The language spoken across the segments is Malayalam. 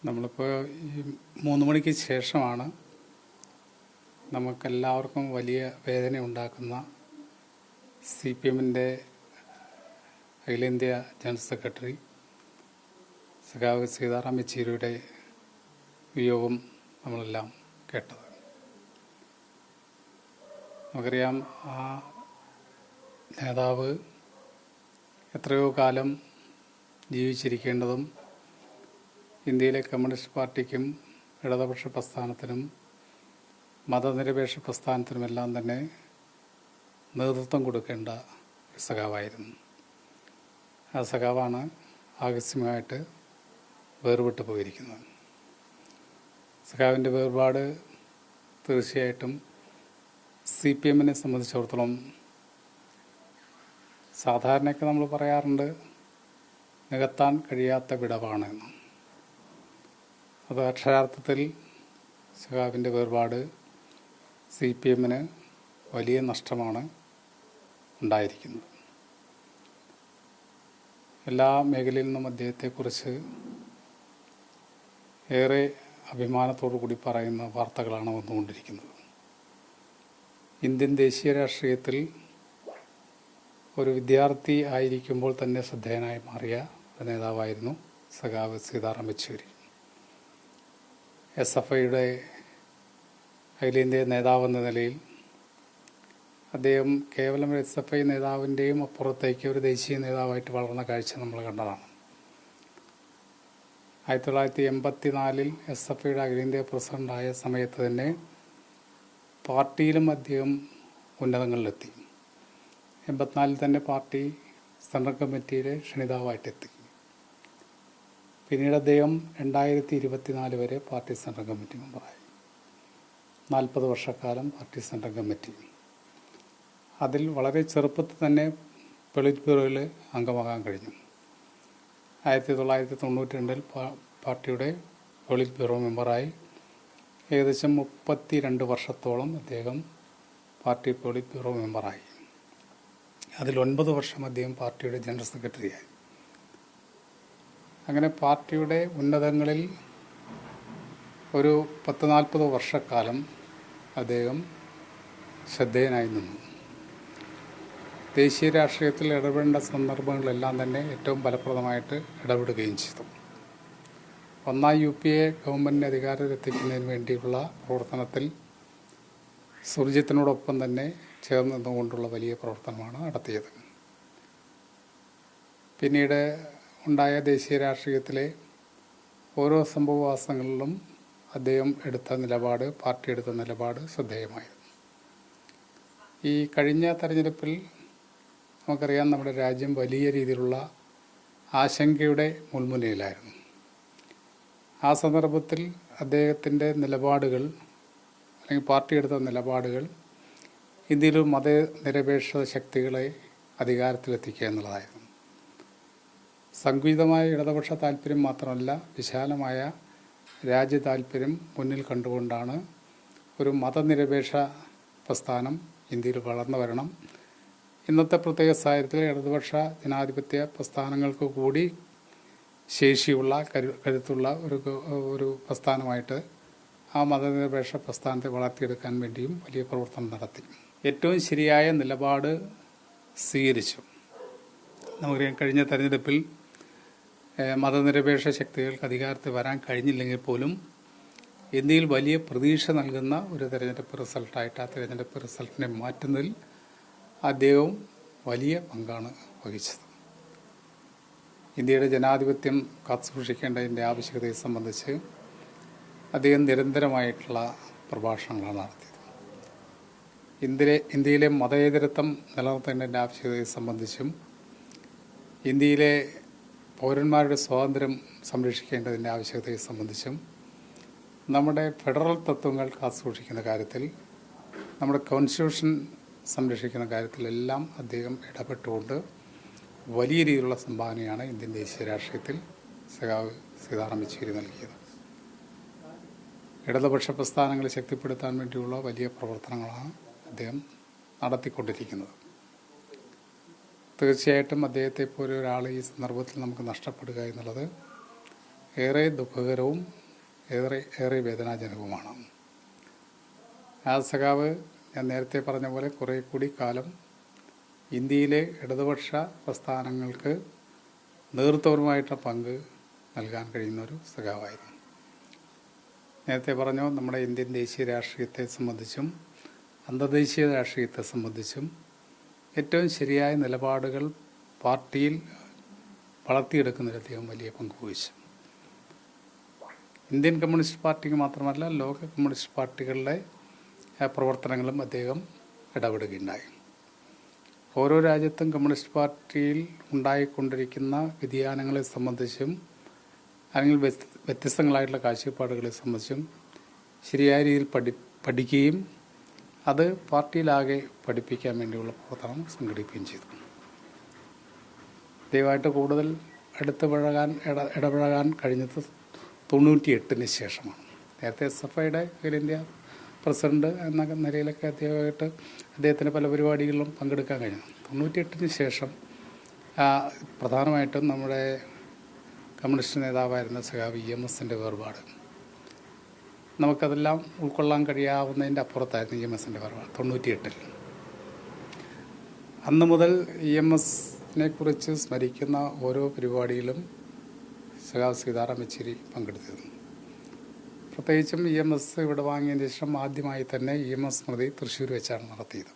നമ്മളിപ്പോൾ ഈ 3 മണിക്ക് ശേഷമാണ് നമുക്കെല്ലാവർക്കും വലിയ വേദന ഉണ്ടാക്കുന്ന CPM-ൻ്റെ അഖിലേന്ത്യാ ജനറൽ സെക്രട്ടറി സഖാവ് സീതാറാം യെച്ചൂരിയുടെ വിയോഗം നമ്മളെല്ലാം കേട്ടത്. നമുക്കറിയാം, ആ നേതാവ് എത്രയോ കാലം ജീവിച്ചിരിക്കേണ്ടതും ഇന്ത്യയിലെ കമ്മ്യൂണിസ്റ്റ് പാർട്ടിക്കും ഇടതുപക്ഷ പ്രസ്ഥാനത്തിനും മതനിരപേക്ഷ പ്രസ്ഥാനത്തിനുമെല്ലാം തന്നെ നേതൃത്വം കൊടുക്കേണ്ട ഒരു സഖാവായിരുന്നു. ആ സഖാവാണ് ആകസ്മികമായിട്ട് വേർപെട്ടു പോയിരിക്കുന്നത്. സഖാവിൻ്റെ വേർപാട് തീർച്ചയായിട്ടും CPM-നെ സംബന്ധിച്ചിടത്തോളം സാധാരണയൊക്കെ നമ്മൾ പറയാറുണ്ട് നികത്താൻ കഴിയാത്ത വിടവാണ് എന്ന്. അത് അക്ഷരാർത്ഥത്തിൽ സഖാവിൻ്റെ വേർപാട് CPM-ന് വലിയ നഷ്ടമാണ് ഉണ്ടായിരിക്കുന്നത്. എല്ലാ മേഖലയിൽ നിന്നും അദ്ദേഹത്തെക്കുറിച്ച് ഏറെ അഭിമാനത്തോടു കൂടി പറയുന്ന വാർത്തകളാണ് വന്നുകൊണ്ടിരിക്കുന്നത്. ഇന്ത്യൻ ദേശീയ രാഷ്ട്രീയത്തിൽ ഒരു വിദ്യാർത്ഥി ആയിരിക്കുമ്പോൾ തന്നെ ശ്രദ്ധേയനായി മാറിയ ഒരു നേതാവായിരുന്നു സഖാവ് സീതാറാം യെച്ചൂരി. SFIയുടെ അഖിലേന്ത്യാ നേതാവെന്ന നിലയിൽ അദ്ദേഹം കേവലം SFI നേതാവിൻ്റെയും അപ്പുറത്തേക്ക് ഒരു ദേശീയ നേതാവായിട്ട് വളർന്ന കാഴ്ച നമ്മൾ കണ്ടതാണ്. 1984 SFIയുടെ അഖിലേന്ത്യാ പ്രസിഡൻ്റായ സമയത്ത് തന്നെ പാർട്ടിയിലും അദ്ദേഹം ഉന്നതങ്ങളിലെത്തി. 84 തന്നെ പാർട്ടി സെൻട്രൽ കമ്മിറ്റിയിലെ ക്ഷണിതാവായിട്ടെത്തി. പിന്നീട് അദ്ദേഹം 2024 വരെ പാർട്ടി സെൻട്രൽ കമ്മിറ്റി മെമ്പറായി. 40 വർഷക്കാലം പാർട്ടി സെൻട്രൽ കമ്മിറ്റി. അതിൽ വളരെ ചെറുപ്പത്തിൽ തന്നെ പൊളിറ്റ് ബ്യൂറോയിൽ അംഗമാകാൻ കഴിഞ്ഞു. 1992 പാർട്ടിയുടെ പൊളിറ്റ് ബ്യൂറോ മെമ്പറായി. ഏകദേശം 32 വർഷത്തോളം അദ്ദേഹം പാർട്ടി പൊളിറ്റ് ബ്യൂറോ മെമ്പറായി. അതിൽ 9 വർഷം അദ്ദേഹം പാർട്ടിയുടെ ജനറൽ സെക്രട്ടറിയായി. അങ്ങനെ പാർട്ടിയുടെ ഉന്നതങ്ങളിൽ ഒരു 40-40 വർഷക്കാലം അദ്ദേഹം ശ്രദ്ധേയനായി നിന്നു. ദേശീയ രാഷ്ട്രീയത്തിൽ ഇടപെടേണ്ട സന്ദർഭങ്ങളിലെല്ലാം തന്നെ ഏറ്റവും ഫലപ്രദമായിട്ട് ഇടപെടുകയും ചെയ്തു. ഒന്നാം UPA ഗവൺമെൻറ്റിനെ അധികാരത്തിലെത്തിക്കുന്നതിന് വേണ്ടിയുള്ള പ്രവർത്തനത്തിൽ സുർജിത്തിനോടൊപ്പം തന്നെ ചേർന്ന് നിന്നുകൊണ്ടുള്ള വലിയ പ്രവർത്തനമാണ് നടത്തിയത്. പിന്നീട് ഉണ്ടായ ദേശീയ രാഷ്ട്രീയത്തിലെ ഓരോ സംഭവവാസങ്ങളിലും അദ്ദേഹം എടുത്ത നിലപാട്, പാർട്ടി എടുത്ത നിലപാട് ശ്രദ്ധേയമായിരുന്നു. ഈ കഴിഞ്ഞ തെരഞ്ഞെടുപ്പിൽ നമുക്കറിയാം, നമ്മുടെ രാജ്യം വലിയ രീതിയിലുള്ള ആശങ്കയുടെ മുൾമുനയിലായിരുന്നു. ആ സന്ദർഭത്തിൽ അദ്ദേഹത്തിൻ്റെ നിലപാടുകൾ, അല്ലെങ്കിൽ പാർട്ടി എടുത്ത നിലപാടുകൾ ഇന്ത്യയിലെ മതനിരപേക്ഷ ശക്തികളെ അധികാരത്തിലെത്തിക്കുക എന്നുള്ളതായിരുന്നു. സംഘടിതമായ ഇടതുപക്ഷ താല്പര്യം മാത്രമല്ല, വിശാലമായ രാജ്യ താല്പര്യം മുന്നിൽ കണ്ടുകൊണ്ടാണ് ഒരു മതനിരപേക്ഷ പ്രസ്ഥാനം ഇന്ത്യയിൽ വളർന്നു വരണം. ഇന്നത്തെ പ്രത്യേക സാഹചര്യത്തിൽ ഇടതുപക്ഷ ജനാധിപത്യ പ്രസ്ഥാനങ്ങൾക്ക് കൂടി ശേഷിയുള്ള കരുത്തുള്ള ഒരു പ്രസ്ഥാനമായിട്ട് ആ മതനിരപേക്ഷ പ്രസ്ഥാനത്തെ വളർത്തിയെടുക്കാൻ വേണ്ടിയും വലിയ പ്രവർത്തനം നടത്തി. ഏറ്റവും ശരിയായ നിലപാട് സ്വീകരിച്ചു. നമുക്കറിയാം, കഴിഞ്ഞ തെരഞ്ഞെടുപ്പിൽ മതനിരപേക്ഷ ശക്തികൾക്ക് അധികാരത്തിൽ വരാൻ കഴിഞ്ഞില്ലെങ്കിൽ പോലും ഇന്ത്യയിൽ വലിയ പ്രതീക്ഷ നൽകുന്ന ഒരു തെരഞ്ഞെടുപ്പ് റിസൾട്ടായിട്ട് ആ തെരഞ്ഞെടുപ്പ് റിസൾട്ടിനെ മാറ്റുന്നതിൽ അദ്ദേഹവും വലിയ പങ്കാണ് വഹിച്ചത്. ഇന്ത്യയുടെ ജനാധിപത്യം കാത്തുസൂക്ഷിക്കേണ്ടതിൻ്റെ ആവശ്യകതയെ സംബന്ധിച്ച് അദ്ദേഹം നിരന്തരമായിട്ടുള്ള പ്രഭാഷണങ്ങളാണ് നടത്തിയത്. ഇന്ത്യയിലെ മതേതരത്വം നിലനിർത്തേണ്ടതിൻ്റെ ആവശ്യകതയെ സംബന്ധിച്ചും ഇന്ത്യയിലെ പൗരന്മാരുടെ സ്വാതന്ത്ര്യം സംരക്ഷിക്കേണ്ടതിൻ്റെ ആവശ്യകതയെ സംബന്ധിച്ചും നമ്മുടെ ഫെഡറൽ തത്വങ്ങൾ കാത്തുസൂക്ഷിക്കുന്ന കാര്യത്തിൽ, നമ്മുടെ കോൺസ്റ്റിറ്റ്യൂഷൻ സംരക്ഷിക്കുന്ന കാര്യത്തിലെല്ലാം അദ്ദേഹം ഇടപെട്ടുകൊണ്ട് വലിയ രീതിയിലുള്ള സംഭാവനയാണ് ഇന്ത്യൻ ദേശീയ രാഷ്ട്രീയത്തിൽ സഖാവ് സീതാറാം യെച്ചൂരി നൽകിയത്. ഇടതുപക്ഷ പ്രസ്ഥാനങ്ങളെ ശക്തിപ്പെടുത്താൻ വേണ്ടിയുള്ള വലിയ പ്രവർത്തനങ്ങളാണ് അദ്ദേഹം നടത്തിക്കൊണ്ടിരിക്കുന്നത്. തീർച്ചയായിട്ടും അദ്ദേഹത്തെ പോലെ ഒരാൾ ഈ സന്ദർഭത്തിൽ നമുക്ക് നഷ്ടപ്പെടുക എന്നുള്ളത് ഏറെ ദുഃഖകരവും ഏറെ വേദനാജനകവുമാണ്. ആ സഖാവ് ഞാൻ നേരത്തെ പറഞ്ഞ പോലെ കുറേ കൂടി കാലം ഇന്ത്യയിലെ ഇടതുപക്ഷ പ്രസ്ഥാനങ്ങൾക്ക് നേതൃത്വപരമായിട്ട് പങ്ക് നൽകാൻ കഴിയുന്നൊരു സഖാവായിരുന്നു. നേരത്തെ പറഞ്ഞു, നമ്മുടെ ഇന്ത്യൻ ദേശീയ രാഷ്ട്രീയത്തെ സംബന്ധിച്ചും അന്തർദേശീയ രാഷ്ട്രീയത്തെ സംബന്ധിച്ചും ഏറ്റവും ശരിയായ നിലപാടുകൾ പാർട്ടിയിൽ വളർത്തിയെടുക്കുന്നതിൽ അദ്ദേഹം വലിയ പങ്ക് വഹിച്ചു. ഇന്ത്യൻ കമ്മ്യൂണിസ്റ്റ് പാർട്ടിക്ക് മാത്രമല്ല, ലോക കമ്മ്യൂണിസ്റ്റ് പാർട്ടികളുടെ പ്രവർത്തനങ്ങളും അദ്ദേഹം ഇടപെടുകയുണ്ടായി. ഓരോ രാജ്യത്തും കമ്മ്യൂണിസ്റ്റ് പാർട്ടിയിൽ ഉണ്ടായിക്കൊണ്ടിരിക്കുന്ന വ്യതിയാനങ്ങളെ സംബന്ധിച്ചും അല്ലെങ്കിൽ വ്യത്യസ്തങ്ങളായിട്ടുള്ള കാഴ്ചപ്പാടുകളെ സംബന്ധിച്ചും ശരിയായ രീതിയിൽ പഠിക്കുകയും അത് പാർട്ടിയിലാകെ പഠിപ്പിക്കാൻ വേണ്ടിയുള്ള പ്രവർത്തനം സംഘടിപ്പിക്കുകയും ചെയ്തു. ദയവായിട്ട് കൂടുതൽ ഇടപഴകാൻ കഴിഞ്ഞത് 98 ശേഷമാണ്. നേരത്തെ SFIയുടെ അഖില ഇന്ത്യ പ്രസിഡന്റ് എന്ന നിലയിലൊക്കെ അദ്ദേഹത്തിന് പല പരിപാടികളിലും പങ്കെടുക്കാൻ കഴിഞ്ഞു. 98 ശേഷം പ്രധാനമായിട്ടും നമ്മുടെ കമ്മ്യൂണിസ്റ്റ് നേതാവായിരുന്ന സഖാവ് EMSൻ്റെ വേർപാട്, നമുക്കതെല്ലാം ഉൾക്കൊള്ളാൻ കഴിയാവുന്നതിൻ്റെ അപ്പുറത്തായിരുന്നു EMSൻ്റെ വേർപാട് 98. അന്ന് മുതൽ EMSനെ കുറിച്ച് സ്മരിക്കുന്ന ഓരോ പരിപാടിയിലും സഖാവ് സീതാറാം യെച്ചൂരി പങ്കെടുത്തിരുന്നു. പ്രത്യേകിച്ചും EMS ഇവിടെ വാങ്ങിയതിന് ശേഷം ആദ്യമായി തന്നെ EMS സ്മൃതി തൃശ്ശൂർ വെച്ചാണ് നടത്തിയത്.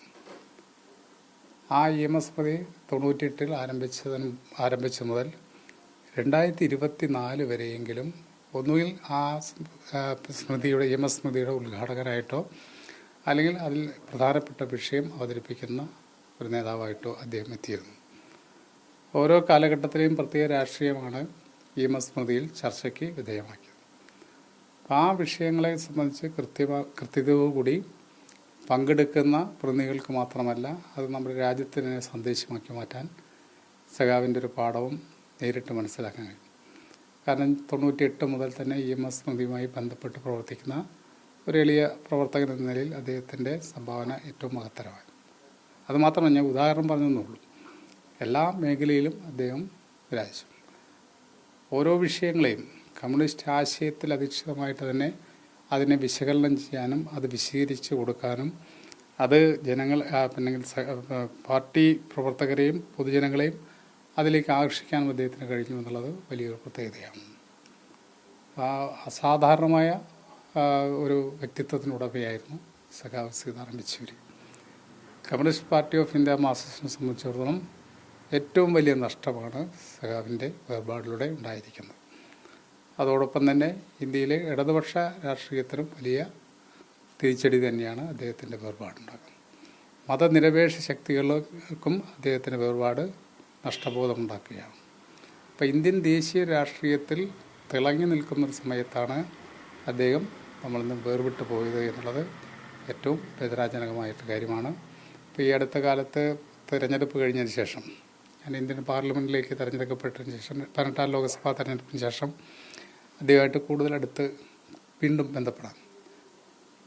ആ EMS സ്മൃതി 98 ആരംഭിച്ച മുതൽ 2024 വരെയെങ്കിലും ഒന്നുകിൽ ആ സ്മൃതിയുടെ EMS സ്മൃതിയുടെ ഉദ്ഘാടകനായിട്ടോ അല്ലെങ്കിൽ അതിൽ പ്രധാനപ്പെട്ട വിഷയം അവതരിപ്പിക്കുന്ന ഒരു നേതാവായിട്ടോ അദ്ദേഹം എത്തിയിരുന്നു. ഓരോ കാലഘട്ടത്തിലെയും പ്രത്യേക രാഷ്ട്രീയമാണ് EMS സ്മൃതിയിൽ ചർച്ചയ്ക്ക് വിധേയമാക്കിയത്. ആ വിഷയങ്ങളെ സംബന്ധിച്ച് കൃത്യതയോടുകൂടി പങ്കെടുക്കുന്ന പ്രതിനിധികൾക്ക് മാത്രമല്ല, അത് നമ്മുടെ രാജ്യത്തിന് സന്ദേശമാക്കി മാറ്റാൻ സഖാവിൻ്റെ ഒരു പാഠവും നേരിട്ട് മനസ്സിലാക്കാൻ കഴിയും. കാരണം 98 മുതൽ തന്നെ EMS സ്മൃതിയുമായി ബന്ധപ്പെട്ട് പ്രവർത്തിക്കുന്ന ഒരു എളിയ പ്രവർത്തകൻ എന്ന നിലയിൽ അദ്ദേഹത്തിൻ്റെ സംഭാവന ഏറ്റവും മഹത്തരമായി. അതുമാത്രമല്ല, ഞാൻ ഉദാഹരണം പറഞ്ഞെന്നുള്ളൂ, എല്ലാ മേഖലയിലും അദ്ദേഹം വിരാജിച്ചു. ഓരോ വിഷയങ്ങളെയും കമ്മ്യൂണിസ്റ്റ് ആശയത്തിൽ അധിഷ്ഠിതമായിട്ട് തന്നെ അതിനെ വിശകലനം ചെയ്യാനും അത് വിശദീകരിച്ച് കൊടുക്കാനും അത് പാർട്ടി പ്രവർത്തകരെയും പൊതുജനങ്ങളെയും അതിലേക്ക് ആകർഷിക്കാനും അദ്ദേഹത്തിന് കഴിഞ്ഞു എന്നുള്ളത് വലിയൊരു പ്രത്യേകതയാണ്. അസാധാരണമായ ഒരു വ്യക്തിത്വത്തിനുടമയായിരുന്നു സഖാവ് Sitaram Yechury. Communist party of India മാർക്സിസ്റ്റിനെ സംബന്ധിച്ചിടത്തോളം ഏറ്റവും വലിയ നഷ്ടമാണ് സഖാവിൻ്റെ വേർപാടിലൂടെ ഉണ്ടായിരിക്കുന്നത്. അതോടൊപ്പം തന്നെ ഇന്ത്യയിലെ ഇടതുപക്ഷ രാഷ്ട്രീയത്തിനും വലിയ തിരിച്ചടി തന്നെയാണ് അദ്ദേഹത്തിൻ്റെ വേർപാടുണ്ടാകുന്നത്. മതനിരപേക്ഷ ശക്തികൾക്കും അദ്ദേഹത്തിൻ്റെ വേർപാട് നഷ്ടബോധമുണ്ടാക്കുകയാണ്. അപ്പോൾ ഇന്ത്യൻ ദേശീയ രാഷ്ട്രീയത്തിൽ തിളങ്ങി നിൽക്കുന്നൊരു സമയത്താണ് അദ്ദേഹം നമ്മളിൽ നിന്ന് വേർവിട്ട് പോയത് എന്നുള്ളത് ഏറ്റവും വേദനാജനകമായിട്ട് കാര്യമാണ്. ഇപ്പോൾ ഈ അടുത്ത കാലത്ത് തിരഞ്ഞെടുപ്പ് കഴിഞ്ഞതിന് ശേഷം, ഞാൻ ഇന്ത്യൻ പാർലമെൻറ്റിലേക്ക് തിരഞ്ഞെടുക്കപ്പെട്ടതിന് ശേഷം 18ാം ലോക്സഭാ തിരഞ്ഞെടുപ്പിന് ശേഷം അദ്ദേഹമായിട്ട് കൂടുതൽ അടുത്ത് വീണ്ടും ബന്ധപ്പെടാം.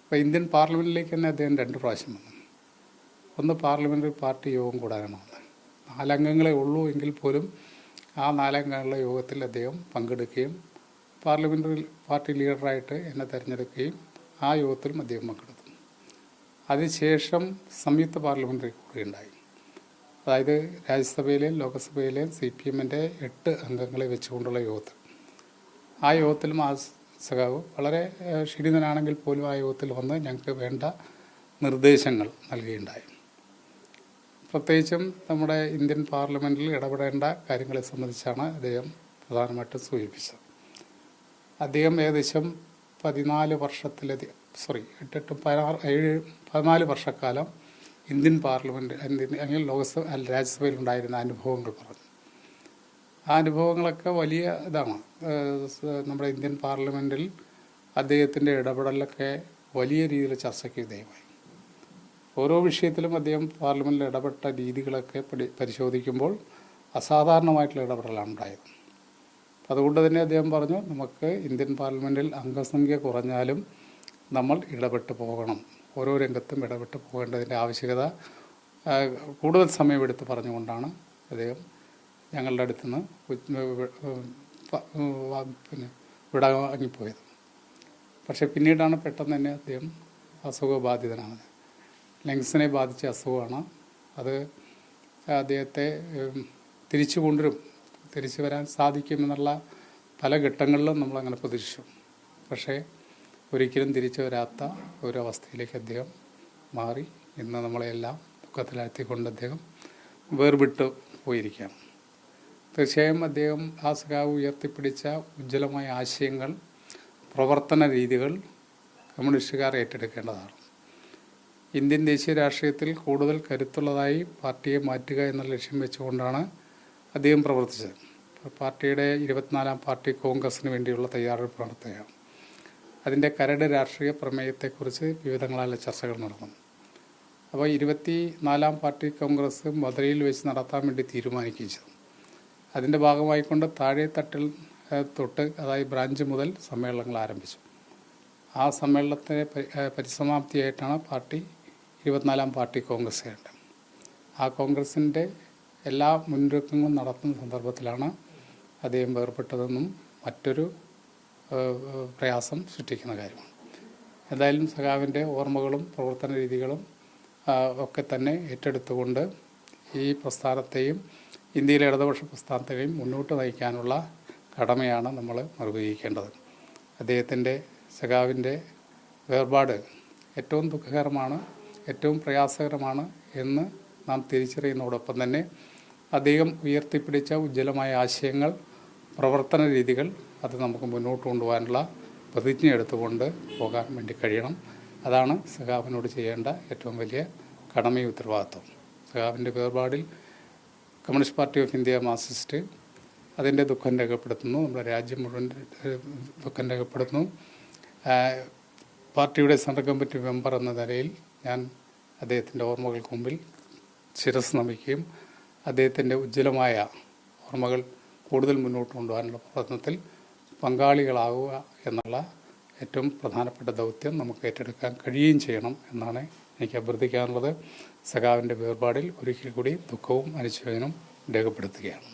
അപ്പോൾ ഇന്ത്യൻ പാർലമെൻറ്റിലേക്ക് തന്നെ അദ്ദേഹം 2 പ്രാവശ്യം വന്നു. ഒന്ന് പാർലമെൻ്ററി പാർട്ടി യോഗം കൂടാനാണ് വന്നത്. 4 അംഗങ്ങളെ ഉള്ളൂ എങ്കിൽ പോലും ആ 4 അംഗങ്ങളുടെ യോഗത്തിൽ അദ്ദേഹം പങ്കെടുക്കുകയും പാർലമെൻ്ററി പാർട്ടി ലീഡറായിട്ട് എന്നെ തിരഞ്ഞെടുക്കുകയും ആ യോഗത്തിലും അദ്ദേഹം പങ്കെടുത്തു. അതിനുശേഷം സംയുക്ത പാർലമെൻ്ററി കൂടിയുണ്ടായി. അതായത് രാജ്യസഭയിലെയും ലോകസഭയിലെയും CPMൻ്റെ 8 അംഗങ്ങളെ വെച്ചുകൊണ്ടുള്ള യോഗത്തിൽ, ആ യോഗത്തിലും ആ സഖാവ് വളരെ ക്ഷീണിതനാണെങ്കിൽ പോലും ആ യോഗത്തിൽ വന്ന് ഞങ്ങൾക്ക് വേണ്ട നിർദ്ദേശങ്ങൾ നൽകുകയുണ്ടായി. പ്രത്യേകിച്ചും നമ്മുടെ ഇന്ത്യൻ പാർലമെൻറ്റിൽ ഇടപെടേണ്ട കാര്യങ്ങളെ സംബന്ധിച്ചാണ് അദ്ദേഹം പ്രധാനമായിട്ടും സൂചിപ്പിച്ചത്. അദ്ദേഹം ഏകദേശം 14 വർഷക്കാലം ഇന്ത്യൻ പാർലമെൻറ്റ് അല്ലെങ്കിൽ രാജ്യസഭയിൽ ഉണ്ടായിരുന്ന അനുഭവങ്ങൾ പറഞ്ഞു. ആ അനുഭവങ്ങളൊക്കെ വലിയ ഇതാണ്. നമ്മുടെ ഇന്ത്യൻ പാർലമെൻറ്റിൽ അദ്ദേഹത്തിൻ്റെ ഇടപെടലൊക്കെ വലിയ രീതിയിൽ ചർച്ചയ്ക്ക് വിധേയമായി. ഓരോ വിഷയത്തിലും അദ്ദേഹം പാർലമെൻറ്റിൽ ഇടപെട്ട രീതികളൊക്കെ പരിശോധിക്കുമ്പോൾ അസാധാരണമായിട്ടുള്ള ഇടപെടലാണ് ഉണ്ടായത്. അതുകൊണ്ട് തന്നെ അദ്ദേഹം പറഞ്ഞു, നമുക്ക് ഇന്ത്യൻ പാർലമെൻറ്റിൽ അംഗസംഖ്യ കുറഞ്ഞാലും നമ്മൾ ഇടപെട്ട് പോകണം, ഓരോ രംഗത്തും ഇടപെട്ട് പോകേണ്ടതിൻ്റെ ആവശ്യകത കൂടുതൽ സമയമെടുത്ത് പറഞ്ഞുകൊണ്ടാണ് അദ്ദേഹം ഞങ്ങളുടെ അടുത്തുനിന്ന് വിടവാങ്ങിപ്പോയത്. പക്ഷേ പിന്നീടാണ് പെട്ടെന്ന് തന്നെ അദ്ദേഹം അസുഖബാധിതനാകുന്നത്. ലങ്സിനെ ബാധിച്ച അസുഖമാണ്. അത് അദ്ദേഹത്തെ തിരിച്ചു കൊണ്ടുവരും, തിരിച്ചു വരാൻ സാധിക്കുമെന്നുള്ള പല ഘട്ടങ്ങളിലും നമ്മളങ്ങനെ പ്രതീക്ഷിച്ചു. പക്ഷേ ഒരിക്കലും തിരിച്ചു വരാത്ത ഒരവസ്ഥയിലേക്ക് അദ്ദേഹം മാറി. ഇന്ന് നമ്മളെല്ലാം ദുഃഖത്തിലാഴ്ത്തിക്കൊണ്ട് അദ്ദേഹം വേർവിട്ട് പോയിരിക്കുകയാണ്. തീർച്ചയായും അദ്ദേഹം ആ സഖാവ് ഉയർത്തിപ്പിടിച്ച ഉജ്ജ്വലമായ ആശയങ്ങൾ, പ്രവർത്തന രീതികൾ കമ്മ്യൂണിസ്റ്റുകാർ ഏറ്റെടുക്കേണ്ടതാണ്. ഇന്ത്യൻ ദേശീയ രാഷ്ട്രീയത്തിൽ കൂടുതൽ കരുത്തുള്ളതായി പാർട്ടിയെ മാറ്റുക എന്ന ലക്ഷ്യം വെച്ചുകൊണ്ടാണ് അദ്ദേഹം പ്രവർത്തിച്ചത്. പാർട്ടിയുടെ 24-ാം പാർട്ടി കോൺഗ്രസിന് വേണ്ടിയുള്ള തയ്യാറെടുപ്പ് നടത്തുകയാണ്. അതിൻ്റെ കരട് രാഷ്ട്രീയ പ്രമേയത്തെക്കുറിച്ച് വിവിധങ്ങളായ ചർച്ചകൾ നടന്നു. അപ്പോൾ 24-ാം പാർട്ടി കോൺഗ്രസ് മധുരയിൽ വെച്ച് നടത്താൻ വേണ്ടി തീരുമാനിക്കുകയും ചെയ്തു. അതിൻ്റെ ഭാഗമായിക്കൊണ്ട് താഴെത്തട്ടിൽ തൊട്ട്, അതായത് ബ്രാഞ്ച് മുതൽ സമ്മേളനങ്ങൾ ആരംഭിച്ചു. ആ സമ്മേളനത്തിൻ്റെ പരിസമാപ്തിയായിട്ടാണ് പാർട്ടി 24-ാം പാർട്ടി കോൺഗ്രസ് ചെയ്യേണ്ടത്. ആ കോൺഗ്രസിൻ്റെ എല്ലാ മുന്നൊരുക്കങ്ങളും നടത്തുന്ന സന്ദർഭത്തിലാണ് അദ്ദേഹം വേർപെട്ടതെന്നും മറ്റൊരു പ്രയാസം സൃഷ്ടിക്കുന്ന കാര്യമാണ്. എന്തായാലും സഖാവിൻ്റെ ഓർമ്മകളും പ്രവർത്തന രീതികളും ഒക്കെ തന്നെ ഏറ്റെടുത്തുകൊണ്ട് ഈ പ്രസ്ഥാനത്തെയും ഇന്ത്യയിലെ ഇടതുപക്ഷ പ്രസ്ഥാനത്തെയും മുന്നോട്ട് നയിക്കാനുള്ള കടമയാണ് നമ്മൾ നിർവഹിക്കേണ്ടത്. അദ്ദേഹത്തിൻ്റെ സഖാവിൻ്റെ വേർപാട് ഏറ്റവും ദുഃഖകരമാണ്, ഏറ്റവും പ്രയാസകരമാണ് എന്ന് നാം തിരിച്ചറിയുന്നതോടൊപ്പം തന്നെ അദ്ദേഹം ഉയർത്തിപ്പിടിച്ച ഉജ്ജ്വലമായ ആശയങ്ങൾ, പ്രവർത്തന രീതികൾ അത് നമുക്ക് മുന്നോട്ട് കൊണ്ടുപോകാനുള്ള പ്രതിജ്ഞ എടുത്തുകൊണ്ട് പോകാൻ വേണ്ടി കഴിയണം. അതാണ് സഖാവിനോട് ചെയ്യേണ്ട ഏറ്റവും വലിയ കടമയും ഉത്തരവാദിത്വം. സഖാവിൻ്റെ വേർപാടിൽ communist party of India Marxist അതിൻ്റെ ദുഃഖം രേഖപ്പെടുത്തുന്നു. നമ്മുടെ രാജ്യം മുഴുവൻ ദുഃഖം രേഖപ്പെടുത്തുന്നു. പാർട്ടിയുടെ സെൻട്രൽ കമ്മിറ്റി മെമ്പർ എന്ന നിലയിൽ ഞാൻ അദ്ദേഹത്തിൻ്റെ ഓർമ്മകൾക്ക് മുമ്പിൽ ശിരസ് നമിക്കുകയും അദ്ദേഹത്തിൻ്റെ ഉജ്ജ്വലമായ ഓർമ്മകൾ കൂടുതൽ മുന്നോട്ട് കൊണ്ടുപോകാനുള്ള പ്രവർത്തനത്തിൽ പങ്കാളികളാവുക എന്നുള്ള ഏറ്റവും പ്രധാനപ്പെട്ട ദൗത്യം നമുക്ക് ഏറ്റെടുക്കാൻ കഴിയുകയും ചെയ്യണം എന്നാണ് എനിക്ക് അഭ്യർത്ഥിക്കാനുള്ളത്. സഖാവിൻ്റെ വേർപാടിൽ ഒരിക്കൽ കൂടി ദുഃഖവും അനുശോചനവും രേഖപ്പെടുത്തുകയാണ്.